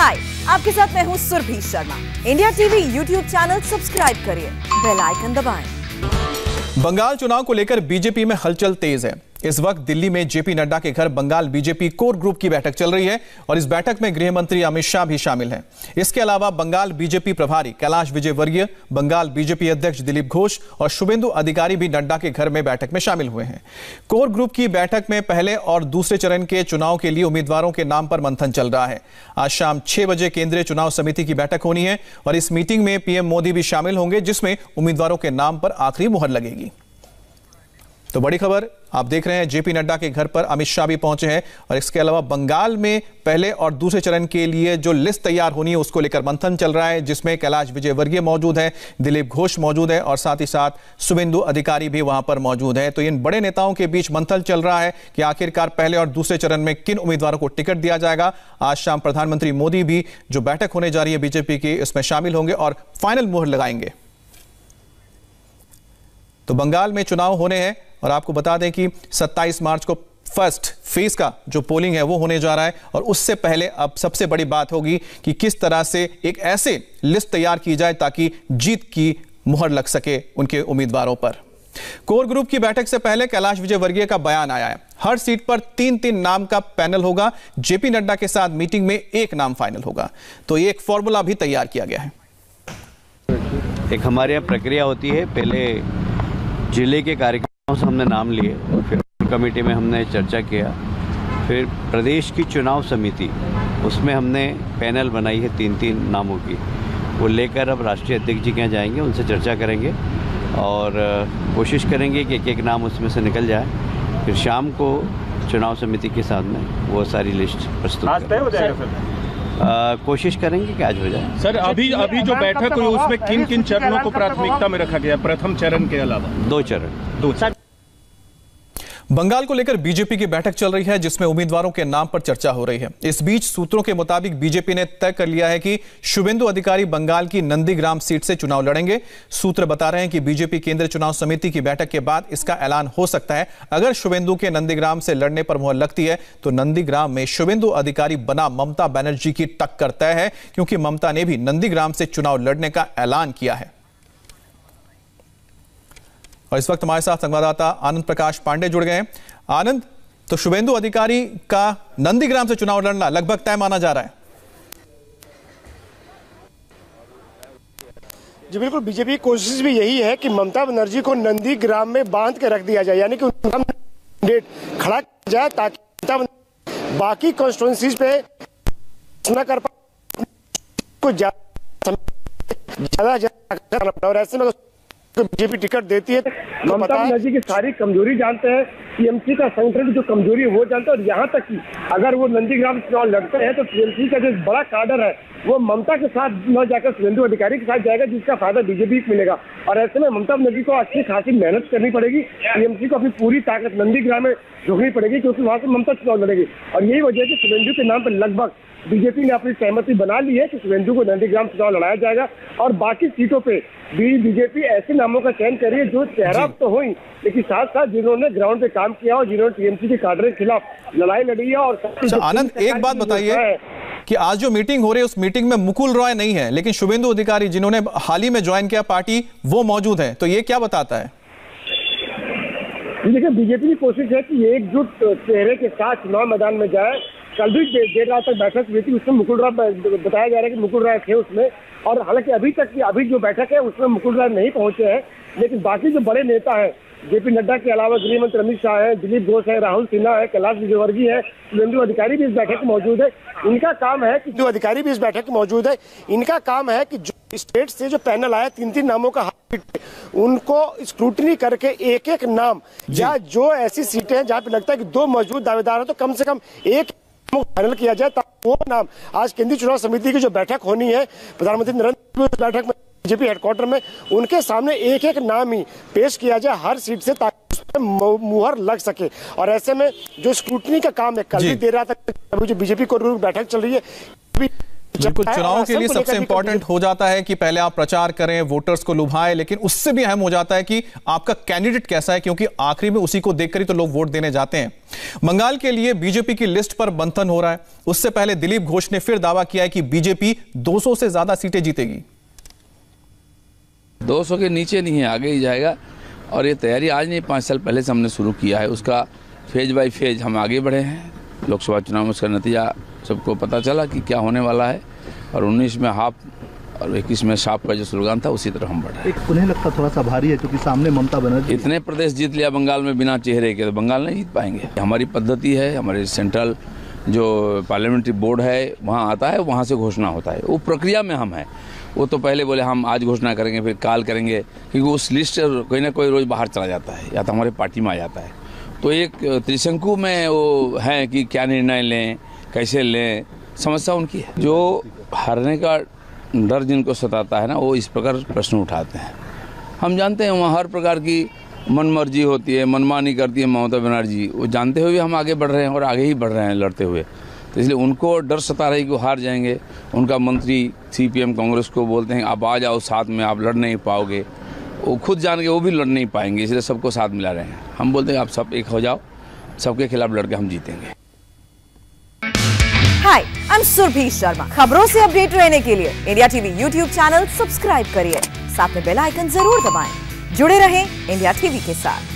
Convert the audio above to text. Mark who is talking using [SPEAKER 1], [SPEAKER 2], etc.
[SPEAKER 1] हाय, आपके साथ मैं हूँ Surabhi Sharma. India TV YouTube channel subscribe करिए, बेल आइकन दबाएं।
[SPEAKER 2] बंगाल चुनाव को लेकर बीजेपी में हलचल तेज है। इस वक्त दिल्ली में जेपी नड्डा के घर बंगाल बीजेपी कोर ग्रुप की बैठक चल रही है और इस बैठक में गृह मंत्री अमित शाह भी शामिल हैं। इसके अलावा बंगाल बीजेपी प्रभारी कैलाश विजयवर्गीय, बंगाल बीजेपी अध्यक्ष दिलीप घोष और शुभेंदु अधिकारी भी नड्डा के घर में बैठक में शामिल हुए हैं। कोर ग्रुप की बैठक में पहले और दूसरे चरण के चुनाव के लिए उम्मीदवारों के नाम पर मंथन चल रहा है। आज शाम 6 बजे केंद्रीय चुनाव समिति की बैठक होनी है और इस मीटिंग में पीएम मोदी भी शामिल होंगे, जिसमें उम्मीदवारों के नाम पर आखिरी मुहर लगेगी। तो बड़ी खबर आप देख रहे हैं, जेपी नड्डा के घर पर अमित शाह भी पहुंचे हैं और इसके अलावा बंगाल में पहले और दूसरे चरण के लिए जो लिस्ट तैयार होनी है उसको लेकर मंथन चल रहा है, जिसमें कैलाश विजयवर्गीय मौजूद है, दिलीप घोष मौजूद है और साथ ही साथ शुभेंदु अधिकारी भी वहां पर मौजूद है। तो इन बड़े नेताओं के बीच मंथन चल रहा है कि आखिरकार पहले और दूसरे चरण में किन उम्मीदवारों को टिकट दिया जाएगा। आज शाम प्रधानमंत्री मोदी भी जो बैठक होने जा रही है बीजेपी की, इसमें शामिल होंगे और फाइनल मुहर लगाएंगे। तो बंगाल में चुनाव होने हैं और आपको बता दें कि 27 मार्च को फर्स्ट फेज का जो पोलिंग है वो होने जा रहा है और उससे पहले अब सबसे बड़ी बात होगी कि किस तरह से एक ऐसे लिस्ट तैयार की जाए ताकि जीत की मुहर लग सके उनके उम्मीदवारों पर। कोर ग्रुप की बैठक से पहले कैलाश विजयवर्गीय का बयान आया है। हर सीट पर 3-3 नाम का पैनल होगा। जेपी नड्डा के साथ मीटिंग में एक नाम फाइनल होगा। तो ये एक फॉर्मूला भी तैयार किया गया है।
[SPEAKER 3] एक हमारे यहाँ प्रक्रिया होती है, पहले जिले के कार्यक्रमों से हमने नाम लिए, फिर कमेटी में हमने चर्चा किया, फिर प्रदेश की चुनाव समिति उसमें हमने पैनल बनाई है 3-3 नामों की। वो लेकर अब राष्ट्रीय अध्यक्ष जी के यहाँ जाएंगे, उनसे चर्चा करेंगे और कोशिश करेंगे कि एक नाम उसमें से निकल जाए। फिर शाम को चुनाव समिति के साथ में वो सारी लिस्ट प्रस्तुत करेंगे। कोशिश करेंगे कि आज हो जाए।
[SPEAKER 4] सर, अभी जो बैठक हुई उसमें किन किन चरणों को प्राथमिकता में रखा गया? प्रथम चरण के अलावा
[SPEAKER 3] 2 चरण।
[SPEAKER 2] बंगाल को लेकर बीजेपी की बैठक चल रही है, जिसमें उम्मीदवारों के नाम पर चर्चा हो रही है। इस बीच सूत्रों के मुताबिक बीजेपी ने तय कर लिया है कि शुभेंदु अधिकारी बंगाल की नंदीग्राम सीट से चुनाव लड़ेंगे। सूत्र बता रहे हैं कि बीजेपी केंद्रीय चुनाव समिति की बैठक के बाद इसका ऐलान हो सकता है। अगर शुभेंदु के नंदीग्राम से लड़ने पर मुहर लगती है तो नंदीग्राम में शुभेंदु अधिकारी बना ममता बनर्जी की टक्कर तय है, क्योंकि ममता ने भी नंदीग्राम से चुनाव लड़ने का ऐलान किया है। और इस वक्त हमारे साथ संवाददाता आनंद प्रकाश पांडे जुड़ गए हैं। आनंद, तो शुभेंदु अधिकारी का नंदीग्राम से चुनाव लड़ना लगभग तय माना जा रहा है।
[SPEAKER 5] जी बिल्कुल, बीजेपी की कोशिश भी यही है कि ममता बनर्जी को नंदीग्राम में बांध के रख दिया जाए, यानी कि उनका कैंडिडेट खड़ा किया जाए ताकि ममता बाकी कॉन्स्टिट्यूएंसीज पे न कर पाए, ज्यादा और ऐसे में बीजेपी टिकट देती है। ममता बनर्जी की सारी कमजोरी जानते हैं, टीएमसी का संगठन की जो कमजोरी है वो जानते हैं और यहाँ तक कि अगर वो नंदीग्राम चुनाव लड़ते हैं तो टीएमसी का जो बड़ा काडर है वो ममता के साथ न जाकर शुभेंदु अधिकारी के साथ जाएगा, जिसका फायदा बीजेपी को मिलेगा। और ऐसे में ममता बनर्जी को अच्छी खासी मेहनत करनी पड़ेगी, टीएमसी को अपनी पूरी ताकत नंदीग्राम में झोंकनी पड़ेगी, क्योंकि वहां से ममता चुनाव लड़ेगी। और यही वजह है कि शुभेंदु के नाम पर लगभग बीजेपी ने अपनी सहमति बना ली है कि शुभेंदु को नंदीग्राम चुनाव लड़ाया जाएगा और बाकी सीटों पे भी बीजेपी ऐसे नामों का चयन कर रही है जो चेहरा तो हो ही, लेकिन साथ साथ जिन्होंने ग्राउंड पे काम किया और जिन्होंने टीएमसी के काडर के खिलाफ लड़ाई लड़ी है। और
[SPEAKER 2] आनंद, एक बात बताइए कि आज जो मीटिंग हो रही है उस मीटिंग में मुकुल रॉय नहीं है, लेकिन शुभेंदु अधिकारी जिन्होंने हाल ही में ज्वाइन किया पार्टी, वो मौजूद है। तो ये क्या बताता है?
[SPEAKER 5] देखिए, बीजेपी की कोशिश है कि एकजुट चेहरे के साथ चुनाव मैदान में जाए। कल भी देर रात तक बैठक हुई थी, उसमें मुकुल रॉय बताया जा रहा है कि मुकुल रॉय थे उसमें, और हालांकि अभी जो बैठक है उसमें मुकुल रॉय नहीं पहुंचे हैं, लेकिन बाकी जो बड़े नेता हैं जेपी नड्डा के अलावा गृह मंत्री अमित शाह है, दिलीप घोष है, राहुल सिन्हा है, कैलाश विजयवर्गीय है, शुभेंदु अधिकारी भी इस बैठक में मौजूद है। इनका काम है कि जो अधिकारी भी इस बैठक में मौजूद है, इनका काम है कि जो स्टेट से जो पैनल आया 3-3 नामों का, उनको स्क्रूटनी करके एक एक नाम या जो ऐसी सीटें हैं जहाँ पे लगता है कि 2 मौजूद दावेदार है तो कम से कम एक फाइनल किया जाए, ताकि वो नाम आज केंद्रीय चुनाव समिति की जो बैठक होनी है प्रधानमंत्री नरेंद्र मोदी बैठक में बीजेपी हेडक्वार्टर में, उनके सामने एक एक नाम ही पेश किया जाए हर सीट से, ताकि उस पर मुहर लग सके। और ऐसे में जो स्क्रूटनी का काम है, कल भी देर रात तक अभी जो बीजेपी को बैठक चल रही है,
[SPEAKER 2] बिल्कुल, चुनाव के लिए सबसे इंपॉर्टेंट हो जाता है कि पहले आप प्रचार करें, वोटर्स को लुभाएं, लेकिन उससे भी अहम हो जाता है कि आपका कैंडिडेट कैसा है, क्योंकि आखिरी में उसी को देखकर ही तो लोग वोट देने जाते हैं। बंगाल के लिए बीजेपी की लिस्ट पर मंथन हो रहा है। उससे पहले दिलीप घोष ने फिर दावा किया है कि बीजेपी 200 से ज्यादा सीटें जीतेगी।
[SPEAKER 6] 200 के नीचे नहीं है, आगे ही जाएगा। और ये तैयारी आज नहीं, 5 साल पहले से हमने शुरू किया है। उसका फेज बाय फेज हम आगे बढ़े हैं। लोकसभा चुनाव में उसका नतीजा सबको पता चला कि क्या होने वाला है, और 19 में हाफ और 21 में साफ का जो स्लोगान था उसी तरह हम बढ़ रहे हैं।
[SPEAKER 7] उन्हें लगता थोड़ा सा भारी है क्योंकि सामने ममता बनर्जी।
[SPEAKER 6] इतने प्रदेश जीत लिया बंगाल में बिना चेहरे के, तो बंगाल नहीं जीत पाएंगे। हमारी पद्धति है, हमारे सेंट्रल जो पार्लियामेंट्री बोर्ड है वहाँ आता है, वहाँ से घोषणा होता है। वो प्रक्रिया में हम हैं। वो तो पहले बोले हम आज घोषणा करेंगे, फिर काल करेंगे, क्योंकि उस लिस्ट कोई ना कोई रोज बाहर चला जाता है या तो हमारे पार्टी में आ जाता है। तो एक त्रिशंकु में वो है कि क्या निर्णय लें, कैसे लें, समस्या उनकी है। जो हारने का डर जिनको सताता है ना, वो इस प्रकार प्रश्न उठाते हैं। हम जानते हैं वहाँ हर प्रकार की मनमर्जी होती है, मनमानी करती है ममता बनर्जी। वो जानते हुए हम आगे बढ़ रहे हैं और आगे ही बढ़ रहे हैं लड़ते हुए। तो इसलिए उनको डर सता रही कि वो हार जाएंगे। उनका मंत्री CPM कांग्रेस को बोलते हैं आप आ जाओ साथ में, आप लड़ नहीं पाओगे। वो खुद जान के वो भी लड़ नहीं पाएंगे, इसलिए सबको साथ मिला रहे हैं। हम बोलते हैं आप सब एक हो जाओ, सबके खिलाफ लड़के हम जीतेंगे।
[SPEAKER 1] हाय, आई एम सुरभि शर्मा। खबरों से अपडेट रहने के लिए India TV YouTube channel subscribe करिए, साथ में बेल आइकन जरूर दबाएं। जुड़े रहें इंडिया टीवी के साथ।